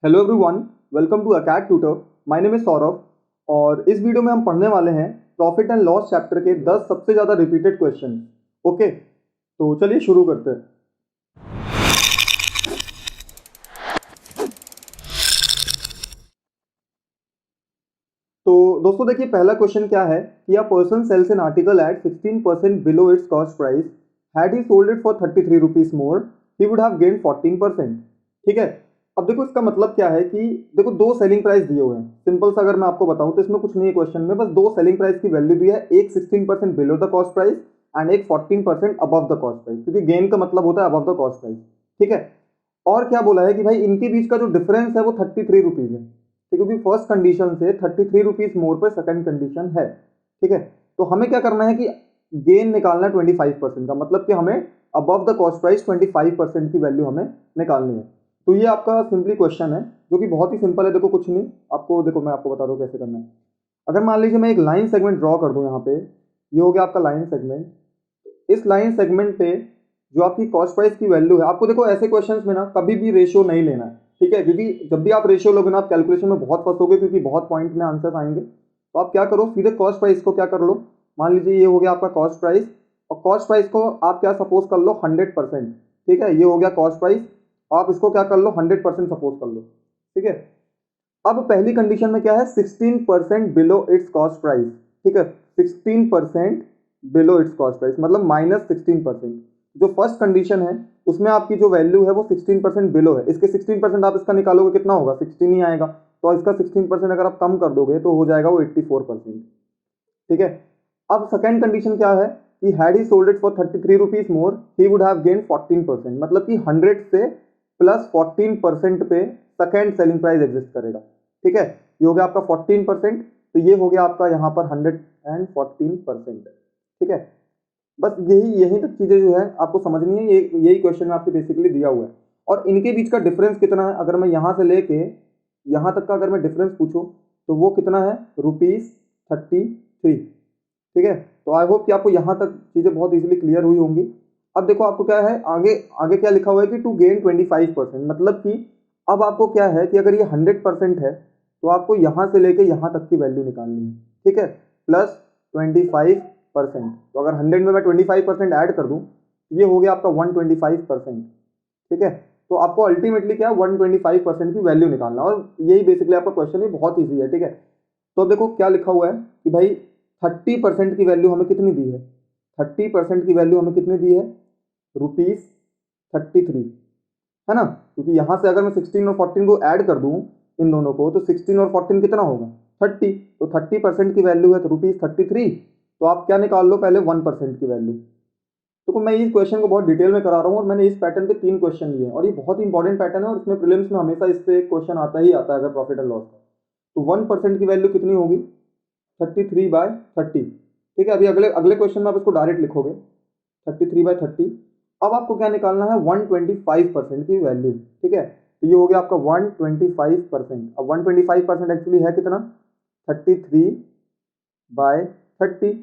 Hello everyone, welcome to Acad Tutor. My name is Saurabh और इस video में हम पढ़ने वाले हैं प्रॉफिट एंड लॉस चैप्टर के 10 सबसे ज़्यादा रिपीटेड क्वेश्चन। ओके, तो चलिए शुरू करते हैं। तो दोस्तों देखिए, पहला क्वेश्चन क्या है कि a person sells an article at 16% below its cost price, had he sold it for 33 rupees more, he would have gained 14%। ठीक है, अब देखो इसका मतलब क्या है कि देखो दो सेलिंग प्राइस दिए हुए हैं। सिंपल सा अगर मैं आपको बताऊं तो इसमें कुछ नहीं है क्वेश्चन में, बस दो सेलिंग प्राइस की वैल्यू दी है, एक 16% below the cost price and एक 14% अबव द कॉस्ट प्राइस, क्योंकि गेन का मतलब होता है अबव द कॉस्ट प्राइस। ठीक है, और क्या बोला है कि भाई इनके बीच का जो डिफरेंस है वो 33 रुपीज है, क्योंकि फर्स्ट कंडीशन से 33 रुपीज मोर पर सेकंड कंडीशन है। ठीक है, तो हमें क्या करना है कि गेन निकालना है 25% का, मतलब कि हमें अबव द कॉस्ट प्राइस 25% की वैल्यू हमें निकालनी है। तो ये आपका सिंपली क्वेश्चन है जो कि बहुत ही सिंपल है। देखो कुछ नहीं, आपको देखो मैं आपको बता दूं कैसे करना है। अगर मान लीजिए मैं एक लाइन सेगमेंट ड्रॉ कर दूं, यहाँ पे ये हो गया आपका लाइन सेगमेंट। इस लाइन सेगमेंट पे जो आपकी कॉस्ट प्राइस की वैल्यू है, आपको देखो ऐसे क्वेश्चंस में ना कभी भी रेशियो नहीं लेना है। ठीक है, क्योंकि जब भी आप रेशियो लोगे ना आप कैलकुलेशन में बहुत फंसोगे, क्योंकि बहुत पॉइंट में आंसर आएंगे। तो आप क्या करो, सीधे कॉस्ट प्राइस को क्या कर लो, मान लीजिए ये हो गया आपका कॉस्ट प्राइस, और कॉस्ट प्राइस को आप क्या सपोज कर लो 100%। ठीक है, ये हो गया कॉस्ट प्राइस, आप इसको क्या कर लो 100% सपोज कर लो। ठीक है, अब पहली कंडीशन में क्या है, 16% बिलो इट्स कॉस्ट प्राइस। ठीक है, 16% बिलो इट्स कॉस्ट प्राइस मतलब -16%। जो फर्स्ट कंडीशन है उसमें आपकी जो वैल्यू है वो 16% बिलो है, इसके 16% आप इसका निकालोगे कितना होगा, 16 ही आएगा। तो इसका 16% अगर आप कम कर दोगे तो हो जाएगा वो 84%। ठीक है, अब सेकेंड कंडीशन क्या है कि had he sold it for 33 rupees more, he would have gain 14%, मतलब कि 100 से प्लस 14% पे सेकेंड सेलिंग प्राइस एग्जिस्ट करेगा। ठीक है, ये हो गया आपका 14%, तो ये हो गया आपका यहाँ पर 114%। ठीक है, बस यही यही तक चीजें जो है आपको समझनी है, ये यही क्वेश्चन में आपको बेसिकली दिया हुआ है। और इनके बीच का डिफरेंस कितना है, अगर मैं यहाँ से लेके यहाँ तक का अगर मैं डिफरेंस पूछूं तो वो कितना है, ₹33। ठीक है, तो आई होप कि आपको यहाँ तक चीजें बहुत इजीली क्लियर हुई होंगी। अब देखो आपको क्या है, आगे आगे क्या लिखा हुआ है कि टू गेन 25%, मतलब कि अब आपको क्या है कि अगर ये 100% है तो आपको यहाँ से लेके यहाँ तक की वैल्यू निकालनी है। ठीक है, प्लस 25%, तो अगर 100 में मैं 25% ऐड कर दूं ये हो गया आपका 125%। ठीक है, तो आपको अल्टीमेटली क्या 125% की वैल्यू निकालना, और यही बेसिकली आपका क्वेश्चन है, बहुत ईजी है। ठीक है, तो देखो क्या लिखा हुआ है कि भाई 30% की वैल्यू हमें कितनी दी है, 30% की वैल्यू हमें कितनी दी है, ₹33, है ना। क्योंकि यहां से अगर मैं 16 और 14 को ऐड कर दूं इन दोनों को, तो 16 और 14 कितना होगा, 30। तो 30% की वैल्यू है तो ₹33। तो आप क्या निकाल लो पहले, 1% की वैल्यू। तो मैं इस क्वेश्चन को बहुत डिटेल में करा रहा हूँ, और मैंने इस पैटर्न के 3 क्वेश्चन लिए हैं, और ये बहुत इंपॉर्टेंट पैटर्न है, और इसमें प्रीलिम्स में हमेशा इससे एक क्वेश्चन आता ही आता है अगर प्रॉफिट एंड लॉस का। तो 1% की वैल्यू कितनी होगी, 33/30। ठीक है, अभी अगले अगले क्वेश्चन में आप इसको डायरेक्ट लिखोगे 33/30। अब आपको क्या निकालना है, 125% की वैल्यू। ठीक है, तो ये हो गया आपका 125%। अब 125% एक्चुअली है कितना, 33/30,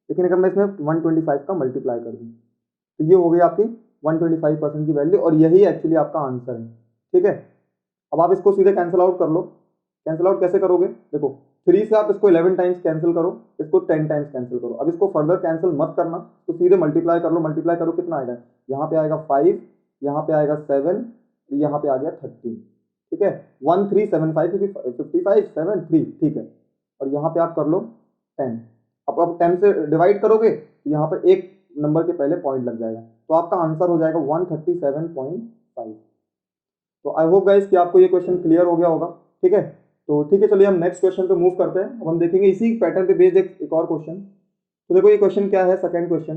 लेकिन अगर मैं इसमें 125 का मल्टीप्लाई कर दूँ तो ये हो गई आपकी 125% की वैल्यू, और यही एक्चुअली आपका आंसर है। ठीक है, अब आप इसको सीधे कैंसिल आउट कर लो। कैंसिल आउट कैसे करोगे, देखो 3 से आप इसको 11 टाइम्स कैंसिल करो, इसको 10 टाइम्स कैंसिल करो। अब इसको फर्दर कैंसिल मत करना, तो सीधे मल्टीप्लाई कर लो। मल्टीप्लाई करो कितना आएगा, यहाँ पे आएगा 5, यहाँ पे आएगा 7, यहाँ पे आ गया 13। ठीक है, 1375, क्योंकि 55 7 3। ठीक है, और यहाँ पे आप कर लो 10। अब 10 से डिवाइड करोगे तो यहाँ पर एक नंबर के पहले पॉइंट लग जाएगा, तो आपका आंसर हो जाएगा 137.5। तो आई होप गाइस कि आपको ये क्वेश्चन क्लियर हो गया होगा। ठीक है, तो ठीक है, चलिए हम नेक्स्ट क्वेश्चन पे मूव करते हैं। अब हम देखेंगे इसी पैटर्न पे बेस्ड एक और क्वेश्चन। तो देखो ये क्वेश्चन क्या है, सेकंड क्वेश्चन,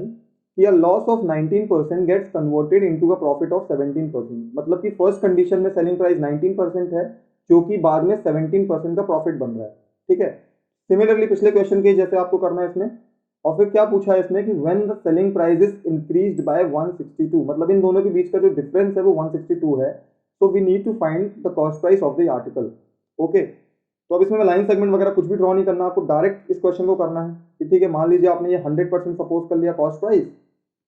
कि a loss of 19% gets converted into a profit of 17%। मतलब कि फर्स्ट कंडीशन में सेलिंग प्राइस 19% है, जो कि बाद में 17% का प्रॉफिट बन रहा है। ठीक है, सिमिलरली पिछले क्वेश्चन के जैसे आपको करना है इसमें। और फिर क्या पूछा है इसमें कि when the selling price is increased by 162, मतलब इन दोनों के बीच का जो डिफरेंस है वो 162 है। तो we need to find the cost price of the article. Okay, तो अब इसमें लाइन सेगमेंट वगैरह कुछ भी ड्रॉ नहीं करना, आपको डायरेक्ट इस क्वेश्चन को करना है कि ठीक है, मान लीजिए आपने ये 100% सपोज कर लिया कॉस्ट प्राइस।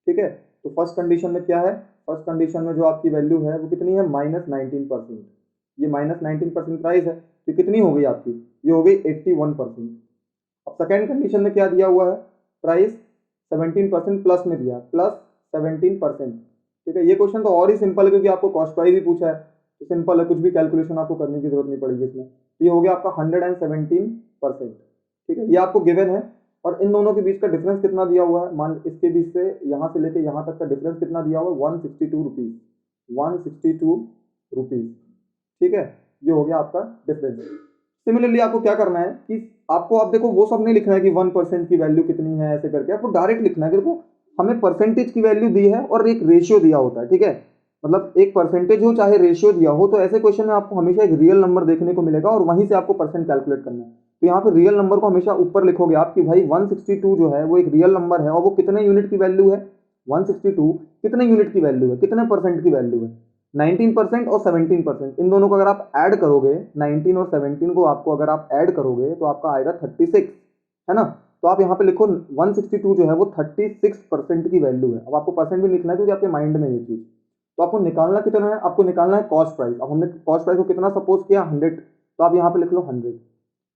ठीक है, तो फर्स्ट कंडीशन में क्या है, फर्स्ट कंडीशन में जो आपकी वैल्यू है वो कितनी है, -19%। ये -19% प्राइस है, तो कितनी हो गई आपकी, ये हो गई 81%। अब सेकेंड कंडीशन में क्या दिया हुआ है, प्राइस 17% प्लस में दिया, प्लस 17%। ठीक है, ये क्वेश्चन तो और ही सिंपल है क्योंकि आपको कॉस्ट प्राइस ही पूछा है, तो सिंपल है, कुछ भी कैलकुलेशन आपको करने की जरूरत नहीं पड़ेगी इसमें। ये हो गया आपका 117%। ठीक है, ये आपको गिवन है। और इन दोनों के बीच का डिफरेंस कितना दिया हुआ है, मान इसके बीच से यहाँ से लेके यहाँ तक का डिफरेंस कितना दिया हुआ है, 162 रुपीज़, 162 रुपीज़। ठीक है, ये हो गया आपका डिफरेंस। सिमिलरली आपको क्या करना है कि आपको, आप देखो वो सब नहीं लिखना है कि 1% की वैल्यू कितनी है ऐसे करके, आपको डायरेक्ट लिखना है कि देखो हमें परसेंटेज की वैल्यू दी है और एक रेशियो दिया होता है। ठीक है, मतलब एक परसेंटेज हो चाहे रेशियो दिया हो, तो ऐसे क्वेश्चन में आपको हमेशा एक रियल नंबर देखने को मिलेगा और वहीं से आपको परसेंट कैलकुलेट करना है। तो यहाँ पे रियल नंबर को हमेशा ऊपर लिखोगे आप कि भाई 162 जो है वो एक रियल नंबर है और वो कितने यूनिट की वैल्यू है, 162 कितने यूनिट की वैल्यू है, कितने परसेंट की वैल्यू है, 19% और 17%। इन दोनों को अगर आप ऐड करोगे, 19 और 17 को आपको अगर आप ऐड करोगे तो आपका आएगा 36, है ना। तो आप यहाँ पे लिखो 162 जो है वो 36% की वैल्यू है। अब आपको परसेंट भी लिखना है क्योंकि आपके माइंड में ये चीज, तो आपको निकालना कितना है, आपको निकालना है कॉस्ट प्राइस। अब हमने कॉस्ट प्राइस को कितना सपोज किया, 100, तो आप यहाँ पे लिख लो 100।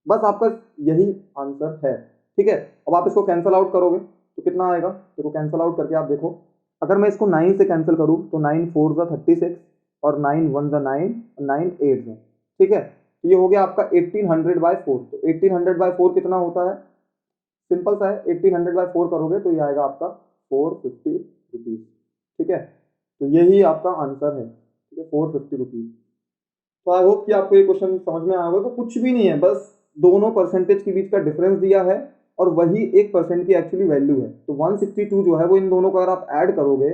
बस आपका यही आंसर है। ठीक है, अब आप इसको कैंसल आउट करोगे तो कितना आएगा, देखो कैंसल आउट करके आप देखो, अगर मैं इसको 9 से कैंसिल करूँ तो 9 4 ज़ा 36 और 9 1 ज़ा 9 और 9 8 ज़ा। ठीक है, तो ये हो गया आपका 1800/4। तो 1800/4 कितना होता है, सिंपल सा है, 1800/4 करोगे तो ये आएगा आपका 450 रुपीज़। ठीक है, तो यही आपका आंसर है। ठीक है, 450 रुपीज़। तो आई होप कि आपको ये क्वेश्चन समझ में आया होगा। तो कुछ भी नहीं है, बस दोनों परसेंटेज के बीच का डिफरेंस दिया है और वही 1% की एक्चुअली वैल्यू है। तो 162 जो है वो इन दोनों को अगर आप ऐड करोगे,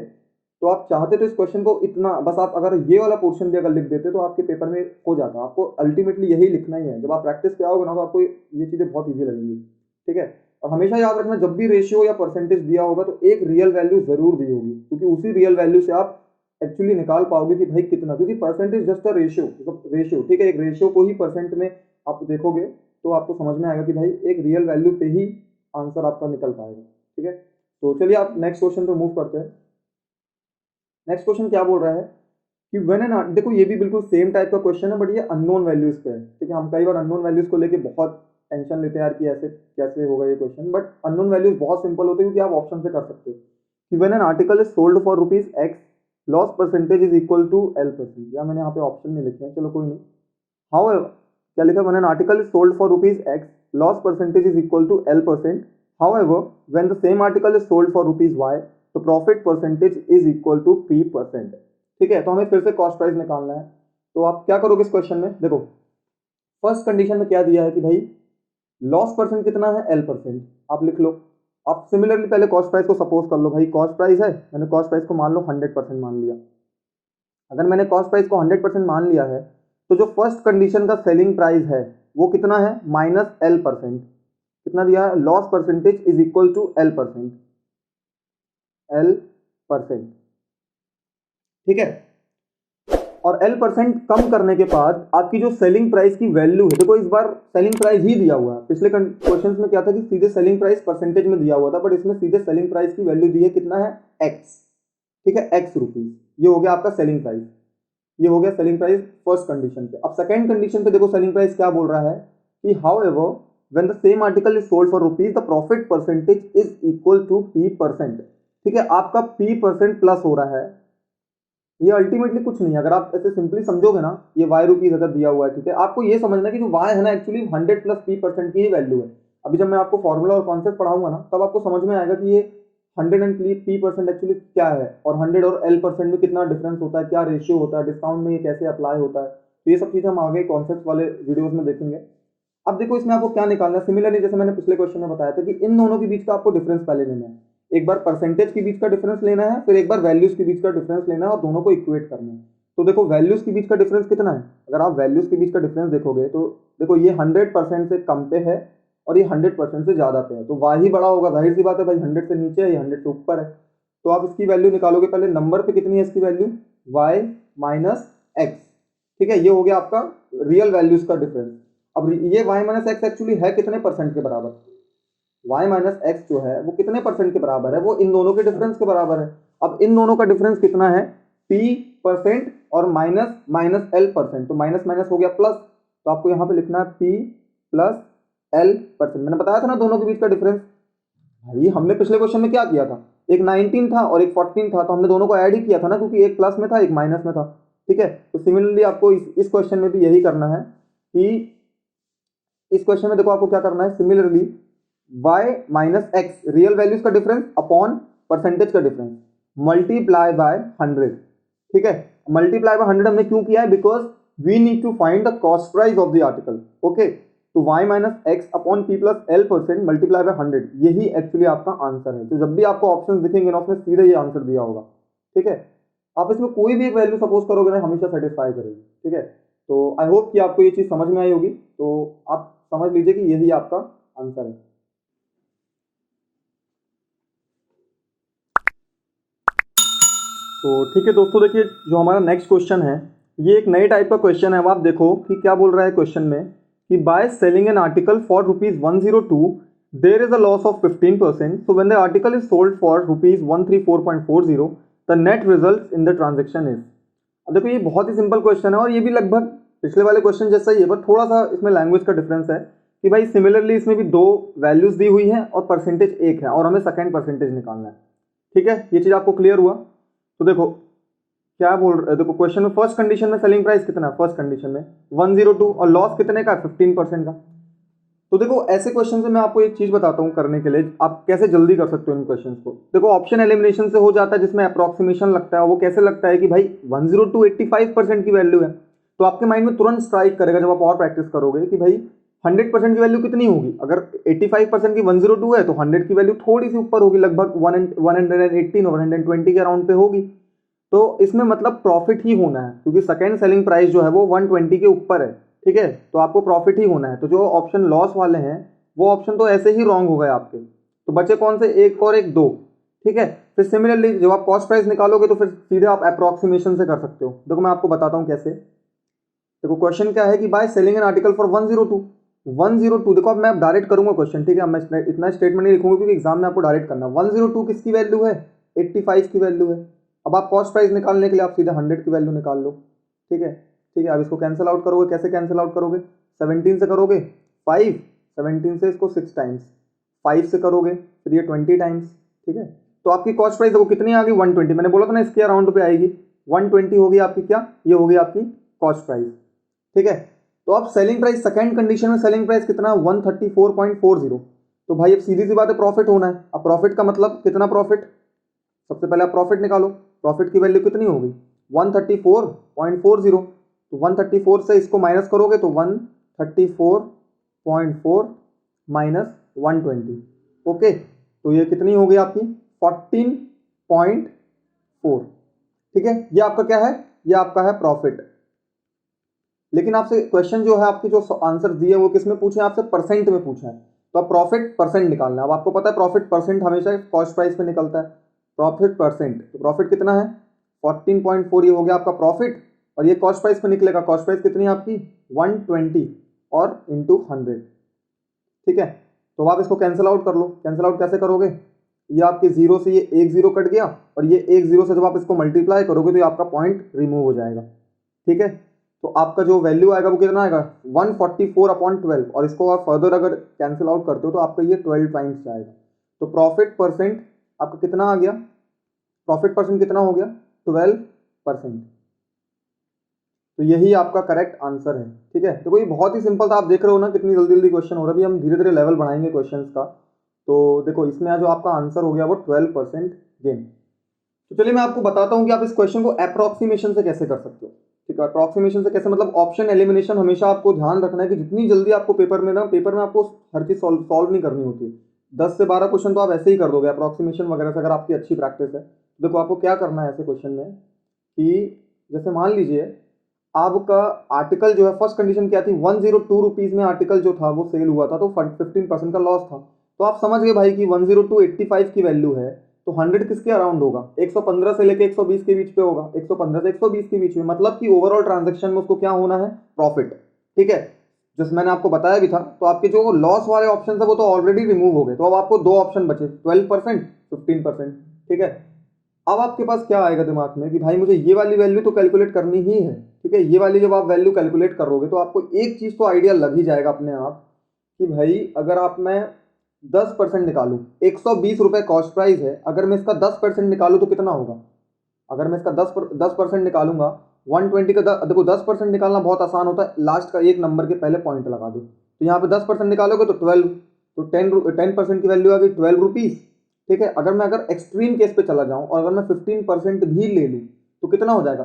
तो आप चाहते तो इस क्वेश्चन को इतना, बस आप अगर ये वाला पोर्शन भी अगर लिख देते तो आपके पेपर में हो जाता। आपको अल्टीमेटली यही लिखना ही है। जब आप प्रैक्टिस पे आओगे ना तो आपको ये चीज़ें बहुत ईजी लगेंगी। ठीक है, और हमेशा याद रखना, जब भी रेशियो या परसेंटेज दिया होगा तो एक रियल वैल्यू जरूर दी होगी, क्योंकि उसी रियल वैल्यू से आप एक्चुअली निकाल पाओगे कि भाई कितना, क्योंकि परसेंटेज जस्ट अ रेशियो, मतलब रेशियो। ठीक है, एक रेशियो को ही परसेंट में आप देखोगे तो आपको समझ में आएगा कि भाई एक रियल वैल्यू पे ही आंसर आपका निकल पाएगा। ठीक है, तो चलिए आप नेक्स्ट क्वेश्चन पे मूव करते हैं। नेक्स्ट क्वेश्चन क्या बोल रहा है कि व्हेन एन, देखो ये भी बिल्कुल सेम टाइप का क्वेश्चन है बट ये अननोन वैल्यूज पे है। ठीक है, हम कई बार अननोन वैल्यूज को लेके बहुत टेंशन लेते हैं यार कि ऐसे कैसे होगा ये क्वेश्चन, बट अननोन वैल्यूज बहुत सिंपल होते हैं क्योंकि आप ऑप्शन से कर सकते हो कि when an article is sold for rupees X, loss percentage is equal to L%। या मैंने यहाँ पे ऑप्शन नहीं लिखे हैं, चलो कोई नहीं। हाउ, क्या लिखा, when an article is sold for rupees X, loss percentage is equal to L%। However, when the same article is sold for rupees Y, तो profit percentage is equal to P%। ठीक है, तो हमें फिर से cost price निकालना है। तो आप क्या करोगे इस क्वेश्चन में, देखो फर्स्ट कंडीशन में क्या दिया है कि भाई लॉस परसेंट कितना है, L%, आप लिख लो। आप सिमिलरली पहले कॉस्ट प्राइस को सपोज कर लो, भाई कॉस्ट प्राइस है, मैंने कॉस्ट प्राइस को मान लो 100% मान लिया। अगर मैंने कॉस्ट प्राइस को 100% मान लिया है तो जो फर्स्ट कंडीशन का सेलिंग प्राइस है वो कितना है, -L%। कितना दिया है, loss percentage is equal to L%, L%। ठीक है, और L% कम करने के बाद आपकी जो सेलिंग प्राइस की वैल्यू है, देखो इस बार सेलिंग प्राइस ही दिया हुआ है। पिछले क्वेश्चन में क्या था कि सीधे सेलिंग प्राइस परसेंटेज में दिया हुआ था, बट इसमें सीधे सेलिंग प्राइस की वैल्यू दी है, कितना है, X। ठीक है, X रुपीज, ये हो गया आपका सेलिंग प्राइस। ये हो गया सेलिंग प्राइस फर्स्ट कंडीशन पे। अब सेकंड कंडीशन पे देखो सेलिंग प्राइस क्या बोल रहा है कि however when the same article is sold for rupees, the profit percentage is equal to P%। ठीक है, आपका P% प्लस हो रहा है। ये अल्टीमेटली कुछ नहीं है, अगर आप ऐसे सिंपली समझोगे ना, ये Y रुपीज अगर दिया हुआ है, ठीक है, आपको ये समझना कि जो Y है ना एक्चुअली 100 प्लस P% की ही वैल्यू है। अभी जब मैं आपको फॉर्मूला और कॉन्सेप्ट पढ़ाऊंगा ना तब आपको समझ में आएगा कि ये 100 एंड P% एक्चुअली क्या है, और 100 और L% में कितना डिफरेंस होता है, क्या रेशियो होता है, डिस्काउंट में ये कैसे अप्लाई होता है। तो ये सब चीजें हम आगे कॉन्सेप्ट वाले वीडियोज में देखेंगे। अब देखो इसमें आपको क्या निकालना है, सिमिलरली जैसे मैंने पिछले क्वेश्चन में बताया था कि इन दोनों के बीच का आपको डिफरेंस पहले लेना है। एक बार परसेंटेज के बीच का डिफरेंस लेना है, फिर एक बार वैल्यूज के बीच का डिफरेंस लेना है और दोनों को इक्वेट करना है। तो देखो वैल्यूज के बीच का डिफरेंस कितना है, अगर आप वैल्यूज के बीच का डिफरेंस देखोगे तो देखो ये 100% से कम पे है और ये 100% से ज्यादा पे है, तो वाई ही बड़ा होगा, जाहिर सी बात है भाई, 100 से नीचे है, ये 100 से ऊपर है। तो आप इसकी वैल्यू निकालोगे, पहले नंबर पे कितनी है इसकी वैल्यू, y माइनस एक्स। ठीक है, ये हो गया आपका रियल वैल्यूज का डिफरेंस। अब ये y माइनस एक्स एक्चुअली है कितने परसेंट के बराबर, y माइनस एक्स जो है वो कितने परसेंट के बराबर है, वो इन दोनों के डिफरेंस के बराबर है। अब इन दोनों का डिफरेंस कितना है, P% परसेंट और माइनस माइनस एल परसेंट, तो माइनस माइनस हो गया प्लस, तो आपको यहाँ पे लिखना है पी प्लस एल परसेंट। मैंने बताया था ना दोनों के बीच का डिफरेंस। भाई हमने पिछले क्वेश्चन में क्या किया था, एक 19 था और एक 14 था, तो हमने दोनों को ऐड ही किया था ना, क्योंकि एक प्लस में था एक माइनस में था। ठीक है, तो सिमिलरली आपको इस क्वेश्चन में भी यही करना है कि इस क्वेश्चन में देखो आपको क्या करना है, similarly y minus x real values का डिफरेंस अपॉन परसेंटेज का डिफरेंस मल्टीप्लाई बाय 100। ठीक है, मल्टीप्लाई बाय 100 हमने क्यों किया है, because we need to find the cost price of the article. Okay, तो y minus X upon P plus L percent multiply by 100, यही एक्चुअली आपका आंसर है। तो जब भी आपको ऑप्शन दिखेंगे ना उसमें सीधे ये आंसर दिया होगा। ठीक है, आप इसमें कोई भी एक वैल्यू सपोज करोगे ना हमेशा सेटिस्फाई करेगी। ठीक है, तो आई होप कि आपको ये चीज समझ में आई होगी, तो आप समझ लीजिए कि यही आपका आंसर है। तो ठीक है दोस्तों, देखिए जो हमारा नेक्स्ट क्वेश्चन है ये एक नए टाइप का क्वेश्चन है। अब आप देखो कि क्या बोल रहा है क्वेश्चन में कि by selling an article for ₹102 there is a loss of 15%, so when the article is sold for ₹134.40 the net result in the transaction is. अब देखो ये बहुत ही सिंपल क्वेश्चन है और ये भी लगभग पिछले वाले क्वेश्चन जैसा ही है, बट थोड़ा सा इसमें लैंग्वेज का डिफरेंस है कि भाई सिमिलरली इसमें भी दो वैल्यूज दी हुई हैं और परसेंटेज एक है और हमें सेकंड परसेंटेज निकालना है। ठीक है, ये चीज आपको क्लियर हुआ। तो देखो क्या बोल रहे, देखो क्वेश्चन में फर्स्ट कंडीशन में सेलिंग प्राइस कितना है, फर्स्ट कंडीशन में 102 और लॉस कितने का, 15% का। तो देखो ऐसे क्वेश्चन से मैं आपको एक चीज बताता हूँ करने के लिए आप कैसे जल्दी कर सकते हो इन क्वेश्चंस को। देखो ऑप्शन एलिमिनेशन से हो जाता है जिसमें अप्रोक्सीमेशन लगता है। वो कैसे लगता है कि भाई 102 85% की वैल्यू है, तो आपके माइंड में तुरंत स्ट्राइक करेगा जब आप और प्रैक्टिस करोगे कि भाई 100% की वैल्यू कितनी होगी। अगर 85% की 102 है तो 100 की वैल्यू थोड़ी सी ऊपर होगी, लगभग 118 और 120 के अराउंड पे होगी। तो इसमें मतलब प्रॉफिट ही होना है, क्योंकि सेकेंड सेलिंग प्राइस जो है वो 120 के ऊपर है। ठीक है, तो आपको प्रॉफिट ही होना है। तो जो ऑप्शन लॉस वाले हैं वो ऑप्शन तो ऐसे ही रॉन्ग हो गए आपके। तो बचे कौन से, एक और एक दो। ठीक है, फिर सिमिलरली जब आप कॉस्ट प्राइस निकालोगे तो फिर सीधे आप अप्रोक्सीमेशन से कर सकते हो। देखो मैं आपको बताता हूँ कैसे। देखो क्वेश्चन क्या है कि by selling an article for 102 देखो अब मैं डायरेक्ट करूंगा क्वेश्चन। ठीक है, मैं इतना स्टेटमेंट नहीं लिखूंगा क्योंकि एग्जाम में आपको डायरेक्ट करना। 102 किसकी वैल्यू है, 85 की वैल्यू है। अब आप कॉस्ट प्राइस निकालने के लिए आप सीधे 100 की वैल्यू निकाल लो। ठीक है, ठीक है, अब इसको कैंसिल आउट करोगे, कैसे कैंसिल आउट करोगे, 17 से करोगे 5, 17 से इसको 6 टाइम्स, 5 से करोगे फिर ये 20 टाइम्स। ठीक है, तो आपकी कॉस्ट प्राइस देखो कितनी आ गई, 120। मैंने बोला था ना इसके अराउंड पे आएगी, 120 होगी आपकी, क्या ये होगी आपकी कॉस्ट प्राइस। ठीक है, तो अब सेलिंग प्राइस सेकंड कंडीशन में सेलिंग प्राइस कितना, 134.40। तो भाई अब सीधी सी बात है प्रॉफिट होना है। अब प्रॉफिट का मतलब कितना प्रॉफिट, सबसे पहले आप प्रॉफिट निकालो। प्रॉफिट की वैल्यू कितनी होगी, 134.40। तो 134 से इसको माइनस करोगे तो 134.4 माइनस 120। ओके, तो ये कितनी होगी आपकी 14.4। ठीक है, ये आपका क्या है, ये आपका है प्रॉफिट। लेकिन आपसे क्वेश्चन जो है आपके जो आंसर दिए वो किस में पूछे, आपसे परसेंट में पूछा है। तो आप प्रॉफिट परसेंट निकालना है। अब आपको पता है प्रॉफिट परसेंट हमेशा कॉस्ट प्राइस पे निकलता है। प्रॉफिट परसेंट, तो प्रॉफिट कितना है 14.4, ये हो गया आपका प्रॉफिट। और ये कॉस्ट प्राइस पे निकलेगा, कॉस्ट प्राइस कितनी है आपकी 120 और इंटू 100। ठीक है, तो आप इसको कैंसिल आउट कर लो। कैंसिल आउट कैसे करोगे, ये आपके जीरो से ये एक जीरो कट गया और ये एक जीरो से जब आप इसको मल्टीप्लाई करोगे तो ये आपका पॉइंट रिमूव हो जाएगा। ठीक है, तो आपका जो वैल्यू आएगा वो कितना आएगा 144/12। और इसको आप फर्दर अगर कैंसिल आउट करते हो तो आपका ये 12 टाइम्स जाएगा। तो प्रॉफिट परसेंट आपका कितना आ गया, प्रॉफिट परसेंट कितना हो गया 12%। तो यही आपका करेक्ट आंसर है। ठीक है, तो ये बहुत ही सिंपल था। आप देख रहे हो ना कितनी जल्दी जल्दी क्वेश्चन हो रहा है। अभी हम धीरे धीरे लेवल बढ़ाएंगे क्वेश्चंस का। तो देखो इसमें जो आपका आंसर हो गया वो 12% गेन। तो चलिए मैं आपको बताता हूं कि आप इस क्वेश्चन को अप्रोक्सीमेशन से कैसे कर सकते हो। ठीक है, अप्रोक्सीमेशन से कैसे, मतलब ऑप्शन एलिमिनेशन हमेशा आपको ध्यान रखना है कि जितनी जल्दी आपको पेपर में आपको हर चीज सॉल्व नहीं करनी होती। 10 से 12 क्वेश्चन तो आप ऐसे ही कर दोगे अप्रोक्सीमेशन वगैरह से, अगर आपकी अच्छी प्रैक्टिस है। देखो आपको क्या करना है ऐसे क्वेश्चन में कि जैसे मान लीजिए आपका आर्टिकल जो है, फर्स्ट कंडीशन क्या थी, 102 रुपीज में आर्टिकल जो था वो सेल हुआ था, तो 15% का लॉस था। तो आप समझ गए भाई कि 102 85 की वैल्यू है, तो 100 किसके अराउंड होगा, 115 से लेके 120 के बीच पे होगा, 115 से 120 के बीच में, मतलब कि ओवरऑल ट्रांजैक्शन में उसको क्या होना है, प्रॉफिट। ठीक है, जैसे मैंने आपको बताया भी था। तो आपके जो लॉस वाले ऑप्शन है वो तो ऑलरेडी रिमूव हो गए। तो अब आपको दो ऑप्शन बचे, 12%, 15%। ठीक है, अब आपके पास क्या आएगा दिमाग में कि भाई मुझे ये वाली वैल्यू तो कैलकुलेट करनी ही है, ठीक है। ये वाली जब आप वैल्यू कैलकुलेट करोगे तो आपको एक चीज़ तो आइडिया लग ही जाएगा अपने आप कि भाई अगर आप मैं 10% निकालूँ, 120 रुपये कॉस्ट प्राइस है, अगर मैं इसका 10% निकालूँ तो कितना होगा। अगर मैं इसका 10% निकालूंगा 120 का देखो 10% निकालना बहुत आसान होता है, लास्ट का एक नंबर के पहले पॉइंट लगा दो। तो यहाँ पे 10% निकालोगे तो 12, तो 10% की वैल्यू आ गई 12 रुपीज़, ठीक है। अगर एक्सट्रीम केस पे चला जाऊँ और अगर मैं 15% भी ले लूँ तो कितना हो जाएगा।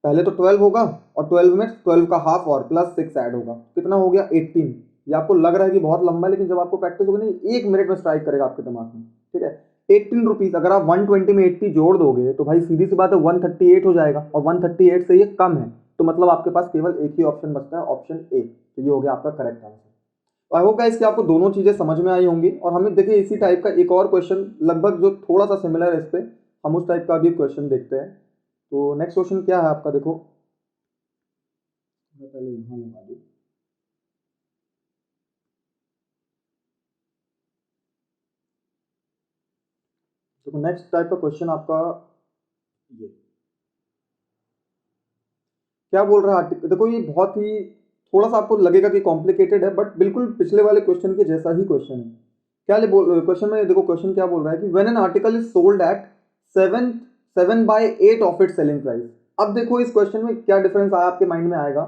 पहले तो 12 होगा और 12 में 12 का हाफ और प्लस 6 ऐड होगा, कितना हो गया 18। ये आपको लग रहा है कि बहुत लंबा है, लेकिन जब आपको प्रैक्टिस होगी नहीं 1 मिनट में स्ट्राइक करेगा आपके दिमाग में, ठीक है। 18 रुपीज़ अगर आप 120 में 80 जोड़ दोगे तो भाई सीधी सी बात है 138 हो जाएगा, और 138 से ये कम है, तो मतलब आपके पास केवल एक ही ऑप्शन बचता है, ऑप्शन ए। तो ये हो गया आपका correct answer. I hope guys कि आपको दोनों चीजें समझ में आई होंगी। और हमें देखिए इसी टाइप का एक और क्वेश्चन लगभग जो थोड़ा सा सिमिलर है इस पे, हम उस टाइप का भी क्वेश्चन देखते हैं। तो नेक्स्ट क्वेश्चन क्या है आपका, देखो मैं पहले यहाँ लगा दूँ। देखो नेक्स्ट टाइप का क्वेश्चन आपका ये क्या बोल रहा है आर्टिकल, देखो ये बहुत ही थोड़ा सा आपको लगेगा कि कॉम्प्लिकेटेड है, बट बिल्कुल पिछले वाले क्वेश्चन के जैसा ही क्वेश्चन है। क्या ले बोल क्वेश्चन में, देखो क्वेश्चन क्या बोल रहा है कि when an article is sold at 7/8 of its selling price. अब देखो इस क्वेश्चन में क्या डिफरेंस आया आपके माइंड में आएगा।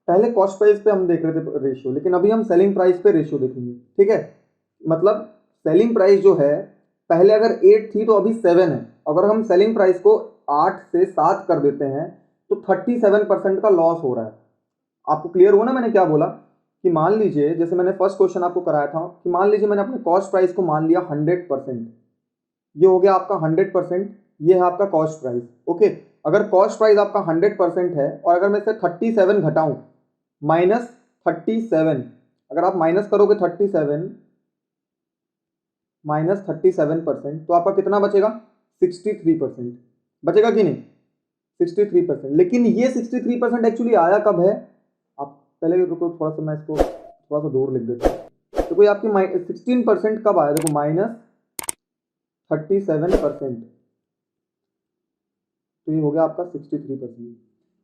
पहले कॉस्ट प्राइस पे हम देख रहे थे रेशियो, लेकिन अभी हम सेलिंग प्राइस पे रेशियो देखेंगे, ठीक है। मतलब सेलिंग प्राइस जो है पहले अगर 8 थी तो अभी 7 है। अगर हम सेलिंग प्राइस को 8 से 7 कर देते हैं तो 37% का लॉस हो रहा है। आपको क्लियर हुआ ना मैंने क्या बोला, कि मान लीजिए जैसे मैंने फर्स्ट क्वेश्चन आपको कराया था कि मान लीजिए मैंने अपने कॉस्ट प्राइस को मान लिया 100%, ये हो गया आपका 100%, ये है आपका कॉस्ट प्राइस, ओके। अगर कॉस्ट प्राइस आपका 100% है और अगर मैं इसे 37 घटाऊं, -37, अगर आप माइनस करोगे 37 -37%, तो आपका कितना बचेगा 63% बचेगा कि नहीं, 63%। लेकिन ये 63% एक्चुअली आया कब है, आप पहले रुको थोड़ा सा, मैं इसको थोड़ा सा दूर लिख देता हूँ। तो कोई आपकी 16% कब आया, देखो -37%, तो ये हो गया आपका 63%।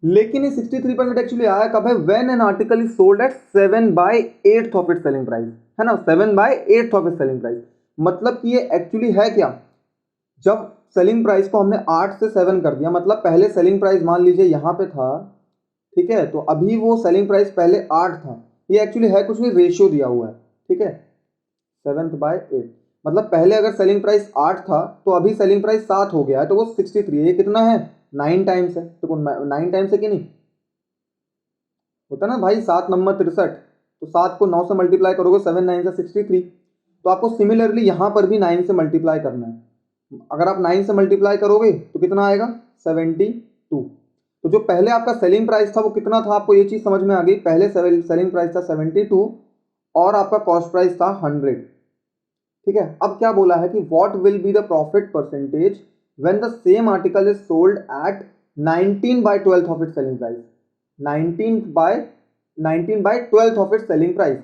लेकिन ये 63% एक्चुअली आया कब है, when an article is sold at 7/8 of it selling price, है ना, 7/8 ऑफ इट सेलिंग प्राइस। मतलब कि ये एक्चुअली है क्या, जब सेलिंग प्राइस को हमने 8 से 7 कर दिया, मतलब पहले सेलिंग प्राइस मान लीजिए यहाँ पे था, ठीक है, तो अभी वो सेलिंग प्राइस पहले 8 था। ये एक्चुअली है कुछ नहीं, रेशियो दिया हुआ है, ठीक है, 7/8। मतलब पहले अगर सेलिंग प्राइस 8 था तो अभी सेलिंग प्राइस 7 हो गया है, तो वो 63 है। ये कितना है, 9 टाइम्स है, तो 9 टाइम्स है कि नहीं, होता ना भाई, 7 नंबर 63, तो 7 को 9 से मल्टीप्लाई करोगे, 7 9 से 63। तो आपको सिमिलरली यहाँ पर भी 9 से मल्टीप्लाई करना है। अगर आप 9 से मल्टीप्लाई करोगे तो कितना आएगा 72। तो जो पहले आपका सेलिंग प्राइस था वो कितना था, आपको ये चीज़ समझ में आ गई। पहले सेलिंग प्राइस था 72 और आपका कॉस्ट प्राइस था 100, ठीक है। अब क्या बोला है कि what will be the profit percentage when the same article is sold at 19/12 of it selling price, 19/12 of it selling price.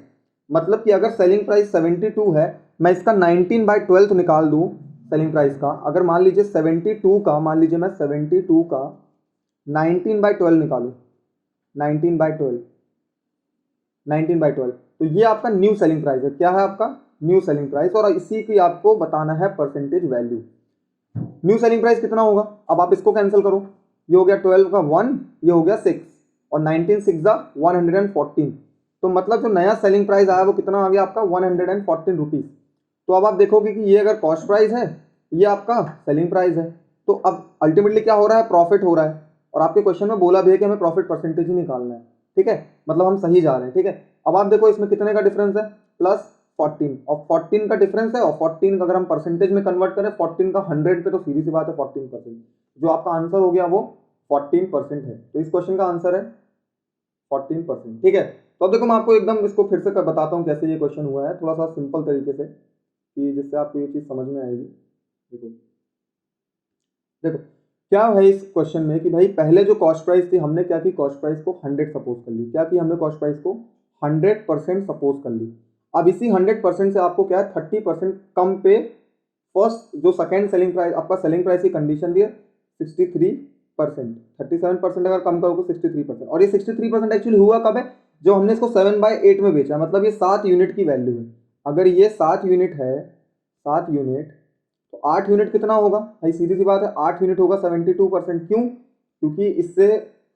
मतलब कि अगर सेलिंग प्राइस 72 है, मैं इसका 19/12 निकाल दूं सेलिंग प्राइस का, अगर मान लीजिए 72 का, मान लीजिए मैं 72 का 19/12 निकालू, 19/12, 19/12, तो ये आपका न्यू सेलिंग प्राइस है। क्या है आपका न्यू सेलिंग प्राइस, और इसी की आपको बताना है percentage value. New selling price कितना होगा, अब आप इसको कैंसिल करो, ये हो गया 12 का 1, ये हो गया 6, और 19 6 114। तो मतलब जो नया सेलिंग प्राइस आया वो कितना आ गया आपका 114 रुपीज़। तो अब आप देखोगे कि ये अगर कॉस्ट प्राइस है, ये आपका सेलिंग प्राइस है, तो अब अल्टीमेटली क्या हो रहा है, प्रॉफिट हो रहा है। और आपके क्वेश्चन में बोला भी है कि हमें प्रॉफिट परसेंटेज ही निकालना है, ठीक है, मतलब हम सही जा रहे हैं, ठीक है। अब आप देखो इसमें कितने का डिफरेंस है, +14, और 14 का डिफरेंस है, और 14 का अगर हम परसेंटेज में कन्वर्ट करें 14 का 100 पे, तो सीधी सी बात है 14%। जो आपका आंसर हो गया वो 14% है। तो इस क्वेश्चन का आंसर है 14%, ठीक है। तो अब देखो मैं आपको एकदम इसको फिर से बताता हूँ कैसे ये क्वेश्चन हुआ है, थोड़ा सा सिंपल तरीके से, कि जिससे आपको ये चीज़ समझ में आएगी। देखो देखो क्या है इस क्वेश्चन में कि भाई पहले जो कॉस्ट प्राइस थी, हमने क्या की, कॉस्ट प्राइस को 100 सपोज कर ली, क्या की हमने कॉस्ट प्राइस को 100% सपोज कर ली। अब इसी 100% से आपको क्या है 30% कम पे फर्स्ट जो सेकेंड सेलिंग प्राइस, आपका सेलिंग प्राइस की कंडीशन दी है 63%, 37% अगर कम करोगे 63%। और ये 63% एक्चुअली हुआ कब है, जो हमने इसको 7/8 में बेचा, मतलब ये 7 यूनिट की वैल्यू है। अगर ये 7 यूनिट है, 7 यूनिट, तो 8 यूनिट कितना होगा भाई, सीधी सी बात है 8 यूनिट होगा 72%। क्यों, क्योंकि इससे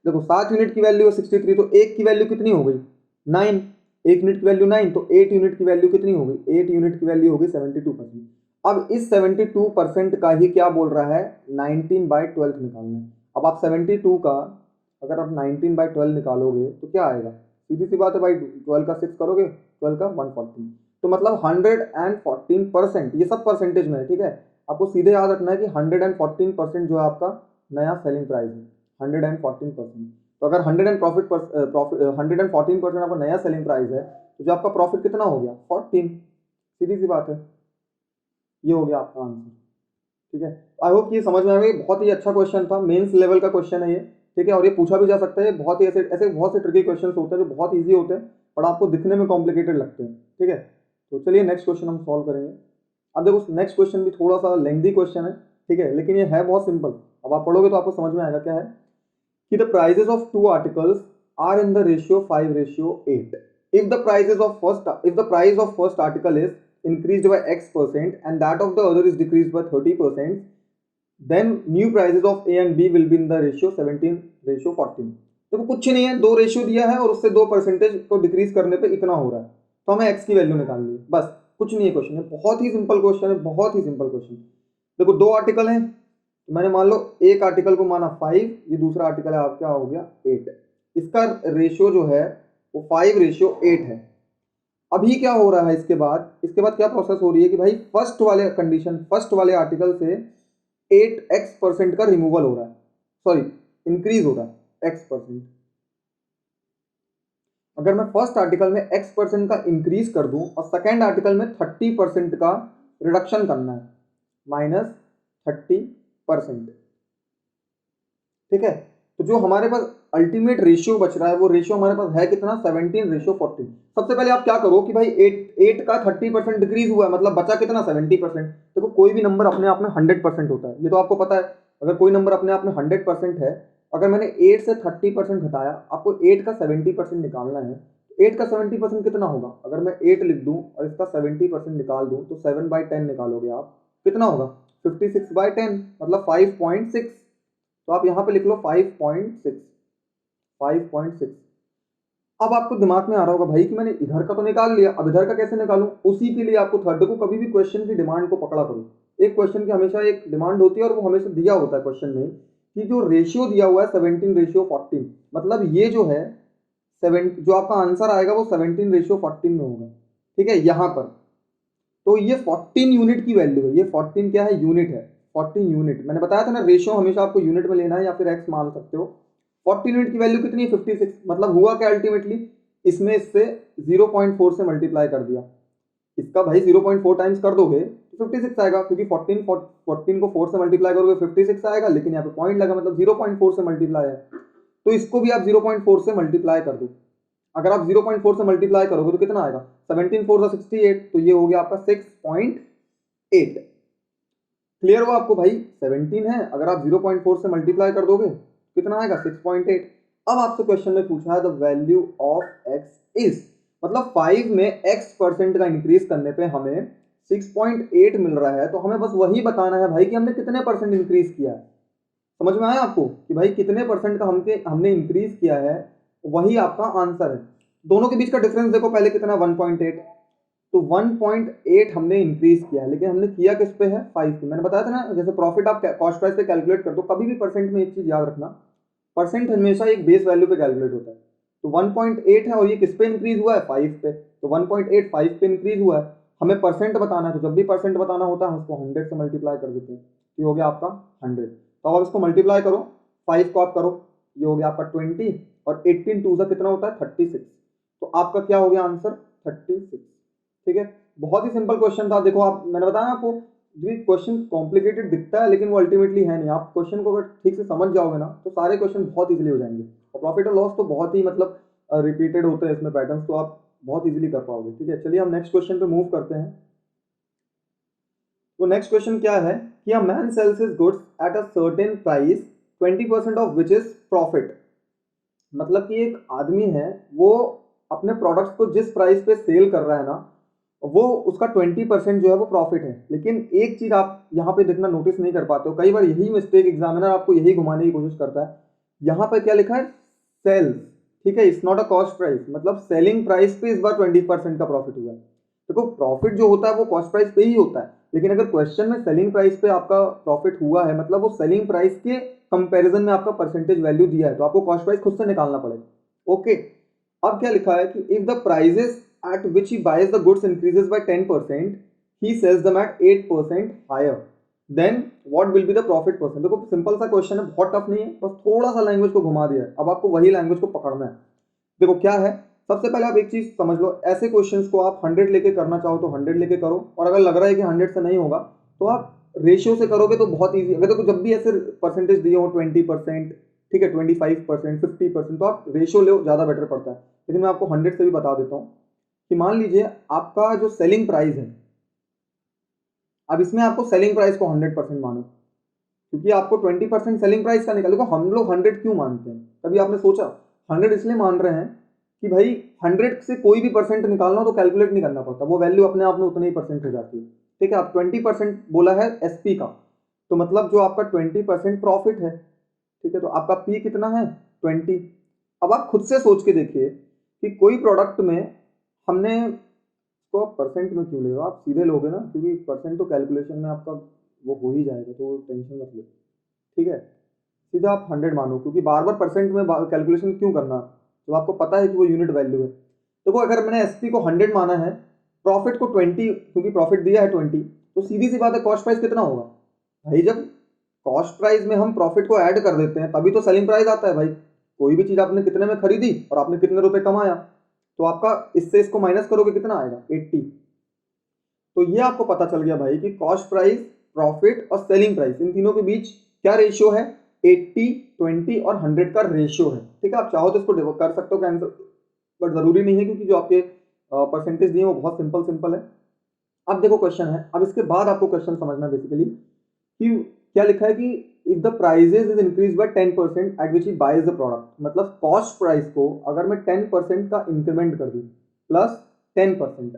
देखो 7 यूनिट की वैल्यू है 63, तो एक की वैल्यू कितनी हो गई 9, एक यूनिट की वैल्यू 9, तो 8 यूनिट की वैल्यू कितनी हो गई, 8 यूनिट की वैल्यू हो गई 72%। अब इस 72% का ही क्या बोल रहा है, 19/12 निकालना है। अब आप 72 का अगर आप 19/12 निकालोगे तो क्या आएगा, सीधी सी बात है भाई, 12 का 6 करोगे, 12 का 114, तो मतलब 114%, ये सब परसेंटेज में है, ठीक है। आपको सीधे याद रखना है कि 114% जो है आपका नया सेलिंग प्राइस है, 114%। तो अगर 114% आपका नया सेलिंग प्राइस है, तो जो आपका प्रॉफिट कितना हो गया 14, सीधी सी बात है, ये हो गया आपका आंसर, ठीक है। आई होप ये समझ में आ गई, बहुत ही अच्छा क्वेश्चन था, मेंस लेवल का क्वेश्चन है ये, ठीक है। और ये पूछा भी जा सकता है, बहुत ही ऐसे ऐसे बहुत से ट्रिकी क्वेश्चन होते हैं जो बहुत ईजी होते हैं और आपको दिखने में कॉम्प्लिकेटेड लगते हैं, ठीक है। तो चलिए नेक्स्ट क्वेश्चन हम सॉल्व करेंगे। अब देखो नेक्स्ट क्वेश्चन भी थोड़ा सा लेंथी क्वेश्चन है, ठीक है, लेकिन ये है बहुत सिंपल। अब आप पढ़ोगे तो आपको समझ में आएगा क्या है कि the prices of two articles are in the ratio 5:8। If the price of first article is increased by X% and that of the other is decreased by 30%, then new prices of A and B will be in the ratio 17:14। देखो कुछ नहीं है, दो ratio दिया है और उससे 2% को डिक्रीज करने पे इतना हो रहा है, तो हमें x की वैल्यू निकालनी है, बस कुछ नहीं है क्वेश्चन है, बहुत ही सिंपल क्वेश्चन है, बहुत ही सिंपल क्वेश्चन। देखो दो आर्टिकल हैं, तो मैंने मान लो एक आर्टिकल को माना 5, ये दूसरा आर्टिकल है आपका हो गया 8, इसका रेशियो जो है वो 5:8 है। अभी क्या हो रहा है, इसके बाद क्या प्रोसेस हो रही है कि भाई फर्स्ट वाले कंडीशन, फर्स्ट वाले आर्टिकल से 8x% का रिमूवल हो रहा है, सॉरी इंक्रीज हो रहा है x%। अगर मैं फर्स्ट आर्टिकल में x% का इंक्रीज कर दूं और सेकेंड आर्टिकल में 30% का रिडक्शन करना है, -30%, ठीक है। तो जो हमारे पास अल्टीमेट रेशियो बच रहा है, वो रेशियो हमारे पास है कितना, 17:14। सबसे पहले आप क्या करो कि भाई 8 का 30% डिक्रीज हुआ है, मतलब बचा कितना 70%। देखो कोई भी नंबर अपने आप में 100% होता है, ये तो आपको पता है। अगर कोई नंबर अपने आप में 100% है, अगर मैंने 8 से 30% घटाया, आपको 8 का 70% निकालना है, 8 का 70% कितना होगा, अगर मैं 8 लिख दूं और इसका 70% निकाल दूं तो 7/10 निकालोगे आप, कितना होगा 56/10, मतलब 5.6। तो आप यहां पे लिख लो 5.6। अब आपको दिमाग में आ रहा होगा भाई कि मैंने इधर का तो निकाल लिया, अब इधर का कैसे निकालूं। उसी के लिए आपको थर्ड को कभी भी क्वेश्चन की डिमांड को पकड़ा करो। एक क्वेश्चन की हमेशा एक डिमांड होती है और वो हमेशा दिया होता है क्वेश्चन में कि जो रेशियो दिया हुआ है 17:14, मतलब ये जो है 7, जो आपका आंसर आएगा वो 17:14 में होगा, ठीक है। यहां पर तो ये 14 यूनिट की वैल्यू है, ये 14 क्या है, यूनिट है, 14 यूनिट। मैंने बताया था ना, रेशियो हमेशा आपको यूनिट में लेना है या फिर एक्स मान सकते हो। 14 यूनिट की वैल्यू कितनी है 56, मतलब हुआ क्या अल्टीमेटली, इसमें इससे 0.4 से मल्टीप्लाई कर दिया, इसका भाई 0.4 टाइम्स कर दोगे तो 56 आएगा, क्योंकि 14 को 4 से मल्टीप्लाई करोगे 56 आएगा, लेकिन यहाँ पे पॉइंट लगा मतलब 0.4 से मल्टीप्लाई है, तो इसको भी आप 0.4 से मल्टीप्लाई कर दो। अगर आप 0.4 से मल्टीप्लाई करोगे तो कितना आएगा, 17 4 68, तो ये हो गया आपका 6.8। क्लियर हुआ आपको भाई, 17 है, अगर आप 0.4 से मल्टीप्लाई कर दोगे कितना आएगा 6.8। अब आपसे क्वेश्चन में पूछा है the value of x is, मतलब 5 में x% का इंक्रीज करने पे हमें 6.8 मिल रहा है, तो हमें बस वही बताना है भाई कि हमने कितने परसेंट इंक्रीज किया है। समझ में आया आपको कि भाई कितने परसेंट का हमने इंक्रीज किया है, वही आपका आंसर है। दोनों के बीच का डिफरेंस देखो पहले कितना 1.8, तो 1.8 हमने इंक्रीज किया है, लेकिन हमने किया किस पे है 5 पे। मैंने बताया था ना, जैसे प्रॉफिट आप कॉस्ट प्राइस पे कैलकुलेट कर दो, कभी भी परसेंट में एक चीज याद रखना, परसेंट हमेशा एक बेस वैल्यू पे कैलकुलेट होता है। तो 1.8 है और ये किस पे इंक्रीज हुआ है 5 पे, तो 1.8 5 पे इंक्रीज हुआ है। हमें परसेंट बताना है, तो जब भी परसेंट बताना होता है हम उसको 100 से मल्टीप्लाई कर देते हैं, ये हो गया आपका 100। तो अब इसको मल्टीप्लाई करो, 5 को आप करो, ये हो गया आपका 20 और 18 2 से कितना होता है 36, तो आपका क्या हो गया आंसर 36, ठीक है। बहुत ही सिंपल क्वेश्चन था। देखो आप, मैंने बताया आपको क्वेश्चन कॉम्प्लिकेटेड दिखता है लेकिन वो अल्टीमेटली है नहीं। आप क्वेश्चन को अगर ठीक से समझ जाओगे ना तो सारे क्वेश्चन बहुत इजीली हो जाएंगे, और प्रॉफिट और लॉस तो बहुत ही मतलब रिपीटेड होते हैं इसमें पैटर्न्स, तो आप बहुत इजीली कर पाओगे, ठीक है। चलिए हम नेक्स्ट क्वेश्चन पे मूव करते हैं। तो नेक्स्ट क्वेश्चन क्या है कि a man sales his goods at a certain price 20% of which is profit. मतलब कि एक आदमी है, वो अपने प्रोडक्ट्स को जिस प्राइस पे सेल कर रहा है ना, वो उसका 20% जो है वो प्रॉफिट है। लेकिन एक चीज आप यहाँ पे देखना नोटिस नहीं कर पाते हो, कई बार यही मिस्टेक एग्जामिनर आपको यही घुमाने की कोशिश करता है। यहाँ पे क्या लिखा है, सेल्स, ठीक है, it's not a cost price, मतलब सेलिंग प्राइस पे इस बार 20% का प्रॉफिट हुआ है। देखो प्रॉफिट जो होता है वो कॉस्ट प्राइस पे ही होता है, लेकिन अगर क्वेश्चन में सेलिंग प्राइस पे आपका प्रॉफिट हुआ है, मतलब वो सेलिंग प्राइस के कंपैरिजन में आपका परसेंटेज वैल्यू दिया है, तो आपको कॉस्ट प्राइस खुद से निकालना पड़ेगा। ओके, अब क्या लिखा है कि if the prices at which he buys the goods increases by 10%, he sells them at 8% higher, then what will be the profit percent। देखो सिंपल सा क्वेश्चन है, बहुत टफ नहीं है, बस थोड़ा सा लैंग्वेज को घुमा दिया है, अब आपको वही लैंग्वेज को पकड़ना है। देखो क्या है, सबसे पहले आप एक चीज समझ लो, ऐसे क्वेश्चंस को आप 100 लेके करना चाहो तो 100 लेके करो, और अगर लग रहा है कि 100 से नहीं होगा तो आप रेशियो से करोगे तो बहुत ईजी। अगर देखो जब भी ऐसे परसेंटेज दिए हो 20%, ठीक है, 25%, 50%, तो आप रेशियो लो, ज्यादा बेटर पड़ता है। लेकिन मैं आपको 100 से भी बता देता हूँ कि मान लीजिए आपका जो सेलिंग प्राइस है, अब इसमें आपको सेलिंग प्राइस को 100% मानो, क्योंकि आपको 20% सेलिंग प्राइस का निकाल। देखो हम लोग 100 क्यों मानते हैं, कभी आपने सोचा? 100 इसलिए मान रहे हैं कि भाई 100 से कोई भी परसेंट निकालना हो तो कैलकुलेट नहीं करना पड़ता, वो वैल्यू अपने आप में उतनी ही परसेंट हो जाती है। ठीक है, आप 20% बोला है एसपी का, तो मतलब जो आपका 20% प्रॉफिट है, ठीक है, तो आपका पी कितना है, 20। अब आप खुद से सोच के देखिए कि कोई प्रोडक्ट में हमने, तो आप परसेंट में क्यों ले रहे हो, आप सीधे लोगे ना, क्योंकि परसेंट तो कैलकुलेशन में आपका वो हो ही जाएगा, तो टेंशन मत लो। ठीक है, सीधा आप 100 मानो, क्योंकि बार बार परसेंट में कैलकुलेशन क्यों करना जब आपको पता है कि वो यूनिट वैल्यू है। देखो अगर मैंने एसपी को 100 माना है, प्रॉफिट को 20, क्योंकि प्रॉफिट दिया है 20, तो सीधी सी बात है कॉस्ट प्राइस कितना होगा भाई। जब कॉस्ट प्राइस में हम प्रॉफिट को ऐड कर देते हैं तभी तो सेलिंग प्राइस आता है भाई। कोई भी चीज आपने कितने में खरीदी और आपने कितने रुपए कमाया, तो आपका इससे इसको माइनस करोगे कितना आएगा, 80। तो ये आपको पता चल गया भाई कि कॉस्ट प्राइस, प्रॉफिट और सेलिंग प्राइस, इन तीनों के बीच क्या रेशियो है, 80, 20 और 100 का रेशियो है। ठीक है, आप चाहो तो इसको कर सकते हो कैंसिल, बट जरूरी नहीं है, क्योंकि जो आपके परसेंटेज दिए वो बहुत सिंपल सिंपल है। अब देखो क्वेश्चन है, अब इसके बाद आपको क्वेश्चन समझना बेसिकली कि क्या लिखा है कि if the prices is increase by 10% at which he buys the product, मतलब कॉस्ट प्राइस को अगर मैं 10% का इंक्रीमेंट कर दूं प्लस 10%,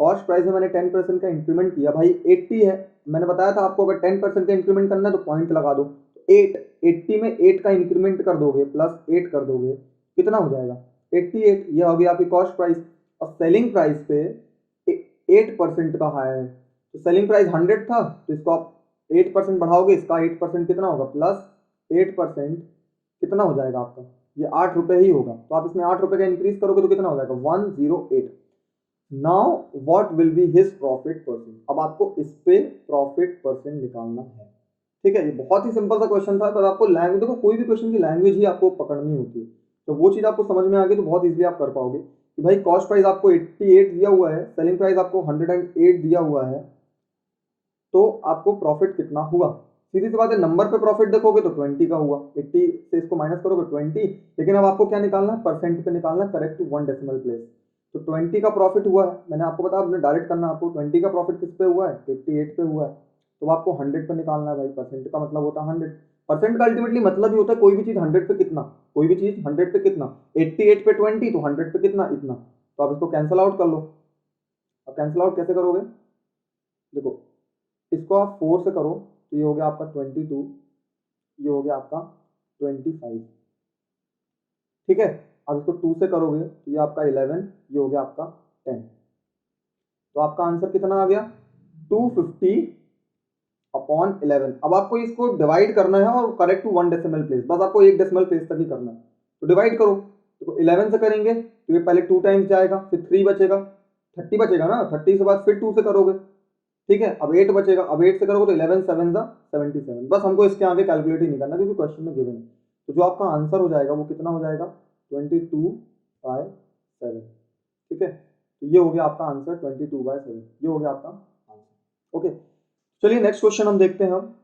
कॉस्ट प्राइस में मैंने 10% का इंक्रीमेंट किया भाई, 80 है, मैंने बताया था आपको अगर 10% का इंक्रीमेंट करना है तो पॉइंट लगा दो, 8, 80 में 8 का इंक्रीमेंट कर दोगे प्लस 8 कर दोगे, कितना हो जाएगा, 88। ये हो गया आपकी कॉस्ट प्राइस। और सेलिंग प्राइस पे 8% का हायर है, तो सेलिंग प्राइस 100 था, तो इसको आप 8% बढ़ाओगे, इसका 8% कितना होगा, प्लस 8% कितना हो जाएगा आपका, ये 8 रुपए ही होगा, तो आप इसमें 8 रुपए का इंक्रीज करोगे तो कितना हो जाएगा, 108। Now what will be his profit percent, अब आपको इस पे प्रॉफिट परसेंट निकालना है। ठीक है, ये बहुत ही सिंपल सा क्वेश्चन था, पर आपको लैंग्वेज, देखो कोई भी क्वेश्चन की लैंग्वेज ही आपको पकड़नी होती है, तो वो चीज आपको समझ में आ गई तो बहुत इजीली आप कर पाओगे कि भाई कॉस्ट प्राइस आपको 88 दिया हुआ है, सेलिंग प्राइस आपको 108 दिया हुआ है, तो आपको प्रॉफिट कितना हुआ। सीधी सी बात है, नंबर पे प्रॉफिट देखोगे तो 20 का हुआ, 80 से इसको माइनस करोगे 20, लेकिन अब आपको क्या निकालना है, परसेंट पे निकालना है, करेक्ट टू 1 डेसिमल प्लेस। तो 20 का प्रॉफिट हुआ है, मैंने आपको बताया, आपने डायरेक्ट करना, आपको 20 का प्रॉफिट किस पे हुआ है, 88 पे हुआ है, तो आपको 100 पे निकालना है भाई, परसेंट का मतलब होता है 100। परसेंट का अल्टीमेटली मतलब ही होता है कोई भी चीज 100 पे कितना, कोई भी चीज 100 पे कितना, 88 पे 20, तो 100 पे कितना, इतना। तो आप इसको कैंसिल आउट कर लो। अब कैंसिल आउट कैसे करोगे, देखो इसको आप 4 से करो तो ये हो गया आपका 22, ये हो गया आपका 25। ठीक है, अब इसको 2 से करोगे तो ये आपका 11, ये हो गया आपका 10। तो आपका आंसर कितना आ गया, 250 अपॉन 11। अब आपको इसको डिवाइड करना है और करेक्ट टू 1 डेसिमल प्लेस, बस आपको 1 डेसिमल प्लेस तक ही करना है, तो डिवाइड करो। तो 11 से करेंगे तो ये पहले 2 टाइम्स जाएगा, फिर 3 बचेगा, 30 बचेगा ना, 30 से बाद फिर 2 से करोगे, ठीक है, अब 8 बचेगा, अब 8 से करोगे तो 11 7 जा 77। बस हमको इसके आगे कैलकुलेट ही नहीं करना क्योंकि क्वेश्चन में गिवन है। तो जो आपका आंसर हो जाएगा वो कितना हो जाएगा, 22/7। ठीक है, तो ये हो गया आपका आंसर 22/7, ये हो गया आपका आंसर। ओके, चलिए नेक्स्ट क्वेश्चन हम देखते हैं। हम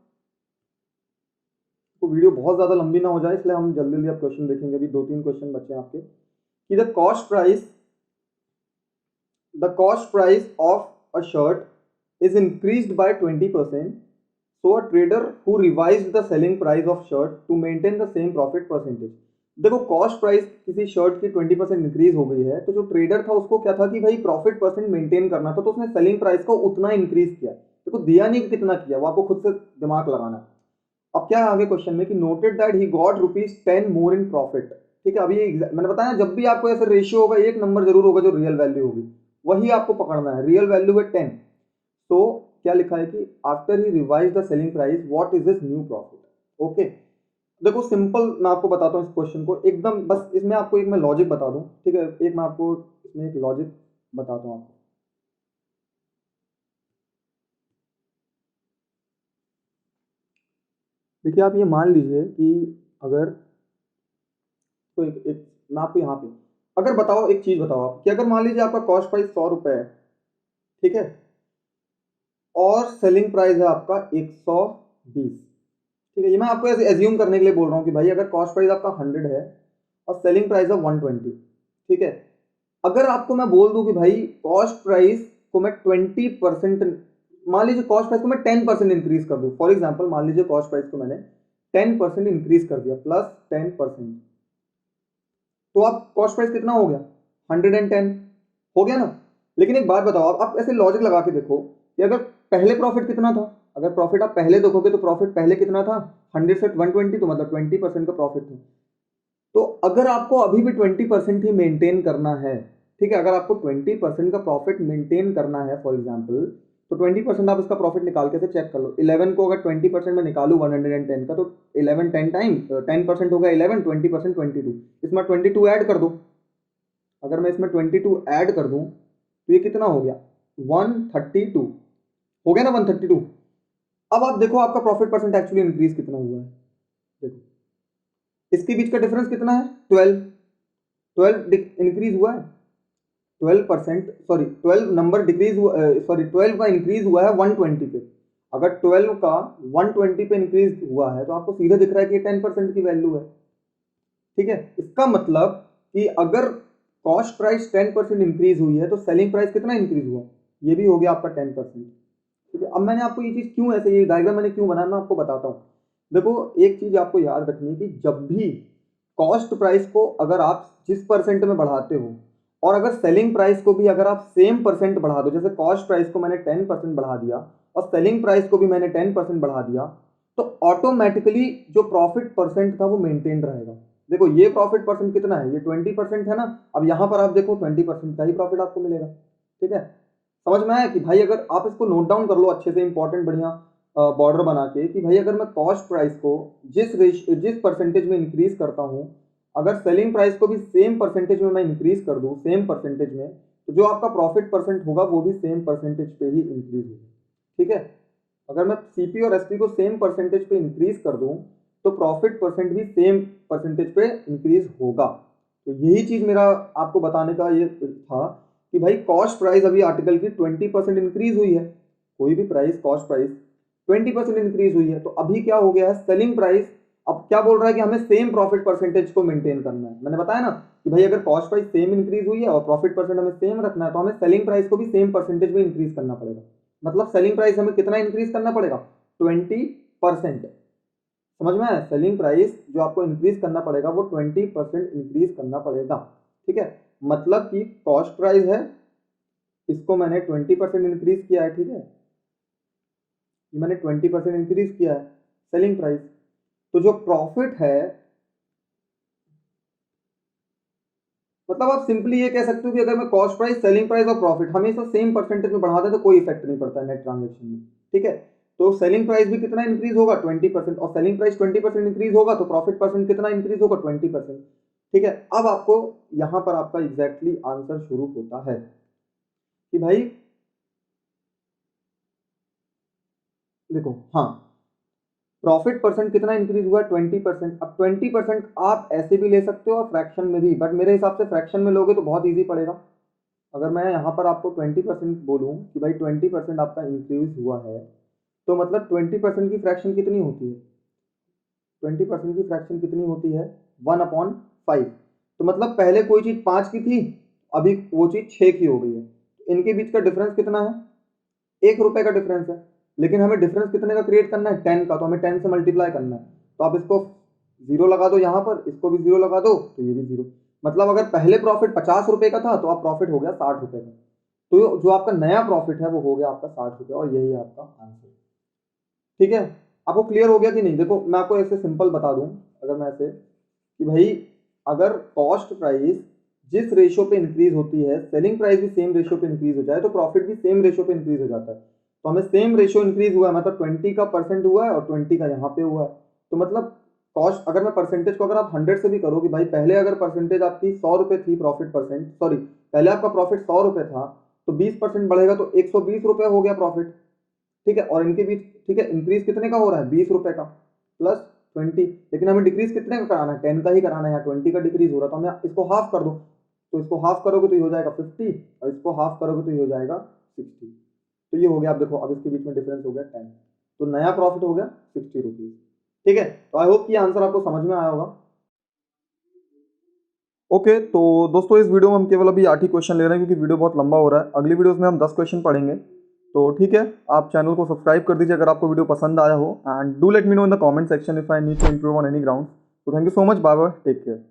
तो वीडियो बहुत ज्यादा लंबी ना हो जाए इसलिए हम जल्दी जल्दी अब क्वेश्चन देखेंगे, अभी 2-3 क्वेश्चन बचे हैं आपके कि the cost price of a shirt is increased by 20%, so a trader who revised the selling price of shirt to maintain the same profit percentage. देखो कॉस्ट प्राइस किसी शर्ट की 20% इंक्रीज हो गई है, तो जो ट्रेडर था उसको क्या था कि भाई प्रॉफिट परसेंट मेंटेन करना था, तो उसने सेलिंग प्राइस को उतना इंक्रीज किया। देखो दिया नहीं कि कितना किया, वो आपको खुद से दिमाग लगाना है। अब क्या है आगे क्वेश्चन में कि noted that he got ₹10 more in profit. ठीक है, अभी मैंने बताया जब भी आपको ऐसे रेशियो होगा एक नंबर जरूर होगा जो रियल वैल्यू होगी, वही आपको पकड़ना है। रियल वैल्यू है 10। तो क्या लिखा है कि after he revise the selling price what is this new profit. Okay, देखो सिंपल मैं आपको बताता हूँ इस क्वेश्चन को एकदम, बस इसमें आपको एक मैं लॉजिक बता दूं। ठीक है, एक मैं आपको इसमें एक लॉजिक बताता हूँ आपको। देखिए आप ये मान लीजिए कि अगर तो मैं आपको यहाँ पे अगर बताओ एक चीज बताओ आप कि अगर मान लीजिए आपका कॉस्ट प्राइस 100 रुपए है, ठीक है, और सेलिंग प्राइस है आपका 120। ठीक है, ये मैं आपको ऐसे एज्यूम करने के लिए बोल रहा हूँ कि भाई अगर कॉस्ट प्राइस आपका 100 है और सेलिंग प्राइस है 120। ठीक है, अगर आपको मैं बोल दूं कि भाई कॉस्ट प्राइस को मैं 20%, मान लीजिए कॉस्ट प्राइस को मैं 10% इंक्रीज कर दूं, फॉर एग्जांपल मान लीजिए कॉस्ट प्राइस को मैंने 10% इंक्रीज कर दिया, +10%, तो आप कॉस्ट प्राइस कितना हो गया? 110 हो गया ना। लेकिन एक बात बताओ, आप ऐसे लॉजिक लगा के देखो कि अगर पहले प्रॉफिट कितना था, अगर प्रॉफिट आप पहले देखोगे तो प्रॉफिट पहले कितना था? 100 से 120, तो मतलब 20% का प्रॉफिट था। तो अगर आपको अभी भी 20% ही मेंटेन करना है, ठीक है, अगर आपको 20% का प्रॉफिट मेंटेन करना है फॉर एग्जांपल, तो 20% आप इसका प्रॉफिट निकाल के से चेक कर लो। 11 को अगर 20% में निकालू 110 का, तो 11 10 टाइम 10% होगा 11, 20% 22, इसमें 22 ऐड कर दो। अगर मैं इसमें 22 ऐड कर दूं तो ये कितना हो गया? 132 हो गया ना, 132। अब आप देखो आपका प्रॉफिट परसेंट एक्चुअली इंक्रीज कितना हुआ है। देखो इसके बीच का डिफरेंस कितना है? 12। 12 इंक्रीज हुआ है 12%, सॉरी 12 नंबर डिक्रीज हुआ, सॉरी 12 का इंक्रीज हुआ है 120 पे। अगर 12 का 120 पे इंक्रीज हुआ है तो आपको सीधा दिख रहा है कि 10% की वैल्यू है। ठीक है, इसका मतलब कि अगर कॉस्ट प्राइस 10% इंक्रीज हुई है तो सेलिंग प्राइस कितना इंक्रीज हुआ? ये भी हो गया आपका 10%। ठीक है, अब मैंने आपको ये चीज क्यों ऐसे, ये डायग्राम मैंने क्यों बनाया मैं आपको बताता हूँ। देखो एक चीज आपको याद रखनी है कि जब भी कॉस्ट प्राइस को अगर आप जिस परसेंट में बढ़ाते हो और अगर सेलिंग प्राइस को भी अगर आप सेम परसेंट बढ़ा दो, जैसे कॉस्ट प्राइस को मैंने 10% बढ़ा दिया और सेलिंग प्राइस को भी मैंने 10% बढ़ा दिया, तो ऑटोमेटिकली जो प्रॉफिट परसेंट था वो मेंटेन रहेगा। देखो ये प्रॉफिट परसेंट कितना है? ये 20% है ना। अब यहां पर आप देखो 20% का ही प्रॉफिट आपको मिलेगा। ठीक है, समझ में आया कि भाई अगर आप इसको नोट डाउन कर लो अच्छे से, इंपॉर्टेंट बढ़िया बॉर्डर बना के, कि भाई अगर मैं कॉस्ट प्राइस को जिस परसेंटेज में इंक्रीज करता हूं, अगर सेलिंग प्राइस को भी सेम परसेंटेज में मैं इंक्रीज कर दूं, सेम परसेंटेज में, तो जो आपका प्रॉफिट परसेंट होगा वो भी सेम परसेंटेज पे ही इंक्रीज होगा। ठीक है, अगर मैं सीपी और एसपी को सेम परसेंटेज पे इंक्रीज कर दूं तो प्रॉफिट परसेंट भी सेम परसेंटेज पे इंक्रीज होगा। तो यही चीज मेरा आपको बताने का ये था कि भाई कॉस्ट प्राइस अभी आर्टिकल की 20% इंक्रीज हुई है, कोई भी प्राइस कॉस्ट प्राइस 20% इंक्रीज हुई है, तो अभी क्या हो गया है? सेलिंग प्राइस अब क्या बोल रहा है कि हमें सेम प्रॉफिट परसेंटेज को मेंटेन करना है। मैंने बताया ना कि भाई अगर कॉस्ट प्राइस सेम इंक्रीज हुई है और प्रॉफिट परसेंट हमें सेम रखना है, तो हमें सेलिंग प्राइस को भी सेम परसेंटेज में इंक्रीज करना पड़ेगा। मतलब सेलिंग प्राइस हमें कितना इंक्रीज करना पड़ेगा? 20%। समझ में आया? सेलिंग प्राइस जो आपको इंक्रीज करना पड़ेगा वो 20% इंक्रीज करना पड़ेगा। ठीक है, मतलब कि कॉस्ट प्राइस है, इसको मैंने 20% इंक्रीज किया है। ठीक है, ये मैंने 20% इंक्रीज किया है सेलिंग प्राइस। तो जो प्रॉफिट है, मतलब आप सिंपली ये कह सकते हो कि अगर मैं कॉस्ट प्राइस, सेलिंग प्राइस और प्रॉफिट हमेशा सेम परसेंटेज में बढ़ा दें तो कोई इफेक्ट नहीं पड़ता नेट ट्रांजेक्शन में। ठीक है, तो सेलिंग प्राइस भी कितना इंक्रीज होगा? 20%, और सेलिंग प्राइस 20% इंक्रीज होगा तो प्रॉफिट परसेंट कितना इंक्रीज होगा? 20%। ठीक है, अब आपको यहां पर आपका एग्जैक्टली आंसर शुरू होता है कि भाई देखो, हाँ, प्रॉफिट परसेंट कितना इंक्रीज हुआ? 20%। अब 20% आप ऐसे भी ले सकते हो और फ्रैक्शन में भी, बट मेरे हिसाब से फ्रैक्शन में लोगे तो बहुत ईजी पड़ेगा। अगर मैं यहाँ पर आपको 20% बोलूँ कि भाई 20% आपका इंक्रीज हुआ है, तो मतलब 20% की फ्रैक्शन कितनी होती है? 20% की फ्रैक्शन कितनी होती है? 1/5। तो मतलब पहले कोई चीज 5 की थी, अभी वो चीज 6 की हो गई है। इनके बीच का डिफरेंस कितना है? 1 रुपए का डिफरेंस है। लेकिन हमें डिफरेंस कितने का क्रिएट करना है, 10 का, तो हमें 10 से मल्टीप्लाई करना है। तो आप इसको 0 लगा दो यहाँ पर, इसको भी 0 लगा दो, तो ये भी 0। मतलब अगर पहले प्रॉफिट 50 रुपए का था तो आप प्रॉफिट हो गया 60 रुपए का। तो जो आपका नया प्रॉफिट है वो हो गया आपका 60 रुपए, और यही आपका आंसर। ठीक है, आपको क्लियर हो गया कि नहीं? देखो मैं आपको ऐसे सिंपल बता दूं, अगर मैं ऐसे कि भाई अगर कॉस्ट प्राइस जिस रेशियो पे इंक्रीज होती है, सेलिंग प्राइस भी सेम रेशियो पे इंक्रीज हो जाए तो प्रॉफिट भी सेम रेशियो पे इंक्रीज हो जाता है। तो हमें सेम रेशियो इंक्रीज हुआ है, मतलब 20 का परसेंट हुआ है और 20 का यहाँ पे हुआ है। तो मतलब कॉस्ट, अगर मैं परसेंटेज को अगर आप 100 से भी करो कि भाई पहले अगर परसेंटेज आपकी 100 रुपए थी, प्रॉफिट परसेंट, सॉरी पहले आपका प्रॉफिट 100 रुपए था, तो 20% बढ़ेगा तो 120 रुपए हो गया प्रॉफिट। ठीक है, और इनके बीच, ठीक है, इंक्रीज कितने का हो रहा है, 20 रुपए का प्लस 20, लेकिन हमें डिक्रीज कितने का कराना है, 10 का ही कराना है, यहाँ 20 का डिक्रीज हो रहा है, तो हमें इसको हाफ कर दो। तो इसको हाफ करोगे तो ये हो जाएगा 50, और इसको हाफ करोगे तो ये हो जाएगा 60। तो ये हो गया, आप देखो अब इसके बीच में डिफरेंस हो गया 10, तो नया प्रॉफिट हो गया 60 रुपीज। ठीक है, तो आई होप कि आंसर आपको समझ में आया होगा। ओके, तो दोस्तों इस वीडियो में हम केवल अभी 8 ही क्वेश्चन ले रहे हैं क्योंकि वीडियो बहुत लंबा हो रहा है। अगली वीडियोस में हम 10 क्वेश्चन पढ़ेंगे। तो ठीक है, आप चैनल को सब्सक्राइब कर दीजिए अगर आपको वीडियो पसंद आया हो, and do let me know in the comment section if I need to improve on any ground. तो thank you so much, bye bye, take care.